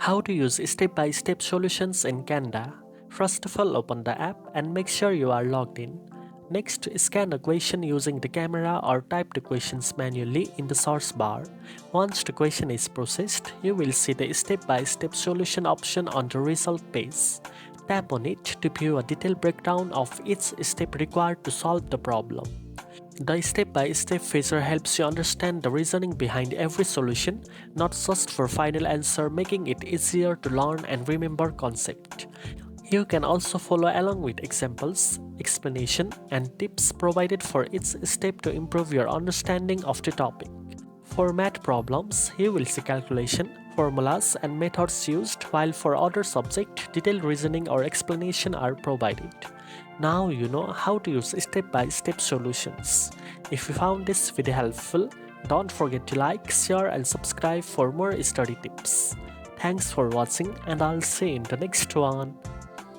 How to use step-by-step solutions in QANDA. First of all, open the app and make sure you are logged in. Next, scan a question using the camera or type the questions manually in the source bar. Once the question is processed, you will see the step-by-step solution option on the result page. Tap on it to view a detailed breakdown of each step required to solve the problem. The step-by-step feature helps you understand the reasoning behind every solution, not just for final answer, making it easier to learn and remember concept. You can also follow along with examples, explanation, and tips provided for each step to improve your understanding of the topic. For math problems, you will see calculation, formulas, and methods used, while for other subjects, detailed reasoning or explanation are provided. Now you know how to use step-by-step solutions. If you found this video helpful, don't forget to like, share, and subscribe for more study tips. Thanks for watching, and I'll see you in the next one.